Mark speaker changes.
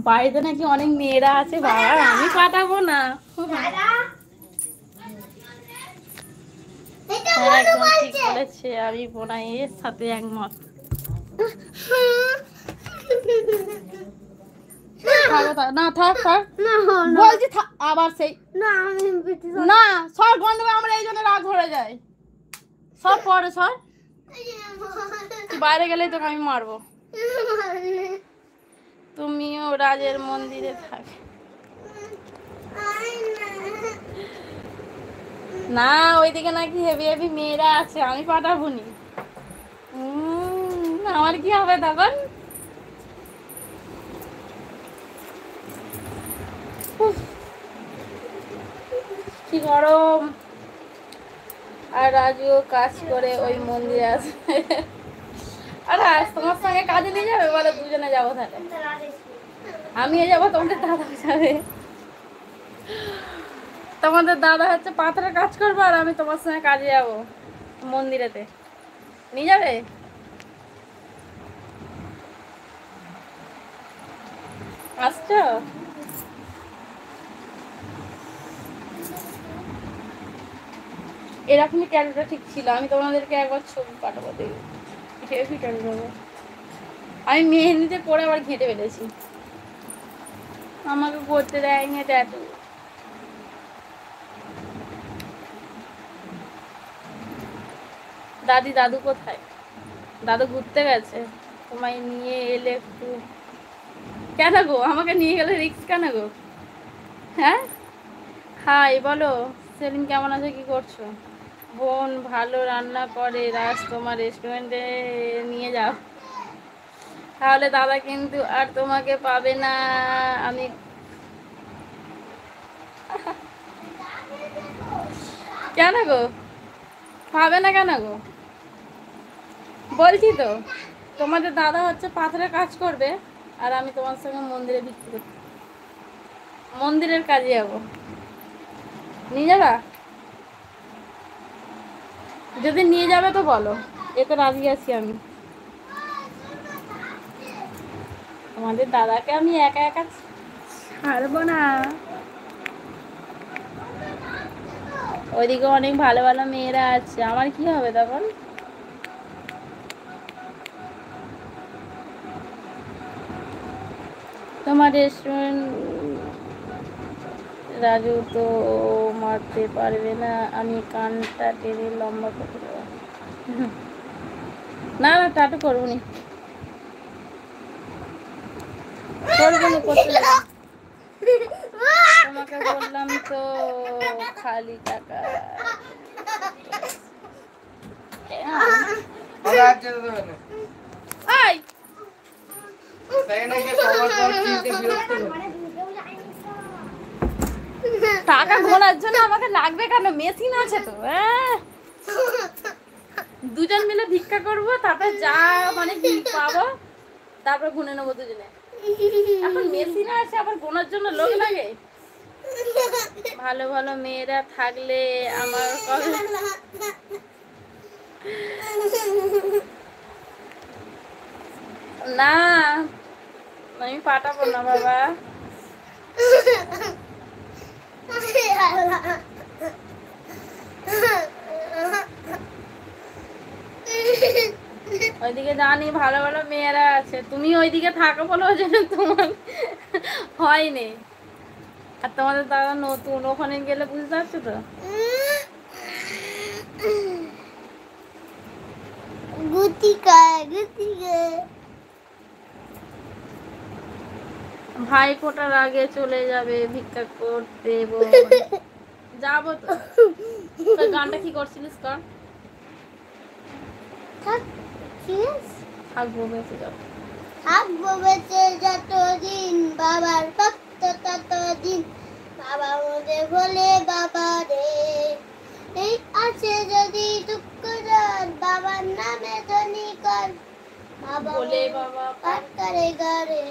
Speaker 1: বাড়িতে নাকি অনেক মেয়েরা আছে, বাবা আমি পাঠাবো না। একদম ঠিক বলেছে, আমি বোনাই এর সাথে একমত। না থাক থাক বলছি, আবার সেই না সর গন্ধ, আমরা এই জন্য রাগ ধরে যায়। সব পরে সর, বাইরে গেলেই তোকে আমি মারবো। তুমিও রাজের মন্দিরে থাক না, ওইদিকে নাকি হেভি হেভি মেয়েরা আছে, আমি পাঠাবো নি। আমার কি হবে তখন? কি গরম। আর রাজুও কাজ করে ওই মন্দিরে আছে। আরে আজ তোমার সঙ্গে কাজে নিয়ে যাবে, বলে দুজনে যাবো তাহলে। আমিও যাবো, তোমাদের দাদা যাবে। তোমাদের দাদা হচ্ছে পাথরের কাজ করবো, আর আমি তোমার সঙ্গে কাজে যাবো মন্দিরেতে। নিয়ে যাবে? আসছো? এরকমই ট্যাটুটা ঠিক ছিল, আমি তোমাদেরকে একবার ছবি পাঠাবো, দেখবে হেভি ট্যাটু দেবো। আমি মেহেন্দিতে পরে আবার ঘেঁটে ফেলেছি, আমাকে করতে দেয়নি ট্যাটু। দাদি দাদু কোথায়? দাদু ঘুরতে গেছে, তোমায় নিয়ে এলে একটু। কেন গো, আমাকে নিয়ে গেলে রিস্ক কেন গো? হ্যাঁ হাই বলো, সেলিম কেমন আছে, কি করছো? বোন ভালো রান্না করে, রাজ তোমার রেস্টুরেন্টে নিয়ে যাও, তাহলে দাদা কিন্তু আর তোমাকে পাবে না। আমি কেন গো, পাবে না কেন গো? বলছি তো, তোমাদের দাদা হচ্ছে পাথরের কাজ করবে, আর আমি তোমার সঙ্গে মন্দিরে বিক্রি করতে, মন্দিরের কাজে যাবো। নিয়ে যাবা? যদি নিয়ে যাবে তো বলো, এতে রাজি আছি আমি। তোমাদের দাদাকে আমি একা একা ছাড়বো না। ওইদিকে অনেক ভালো ভালো মেয়েরা আছে, আমার কি হবে তখন? তোমার রেস্টুরেন্ট রাজু তো মারতে পারবে না, আমি কানটা টেনে লম্বা করে দেবো। না না টাটু করবো নি, করবো নি, করতে দেবো। তোমাকে বললাম তো খালি টাকা। টাকা গোনার জন্য আমাকে লাগবে কেন? মেশিন আছে তো। দুজন মিলে ভিক্ষা করবো, তারপরে যা মানে কি পাবো তারপরে গুনে নেবো দুজনে। এখন মেশিন আছে, আবার গোনার জন্য লোক লাগে? ভালো ভালো মেয়েরা থাকলে আমার না, আমি পাঠাবো না বাবা। ওইদিকে জানি ভালো ভালো মেয়েরা আছে, তুমি ওইদিকে থাকো বলো, ওই জন্য তোমার হয়নি। আর তোমাদের দাদা নতুন, ওখানে গেলে বুঝতে পারছো তো। ভাই ফোটার আগে চলে যাবে ভিক্ষা করতে, যাবো তো। গানটা কি করছিলিস কর? থাকবো বেঁচে যাবো, থাকবো বেঁচে যতদিন, বাবার ভক্ত ততদিন, বাবা মনে বলে বাবা রে, এই আছে যদি দুঃখ যার, বাবার নামে ধনী কর, বাবা বলে বাবা পার করে গারে।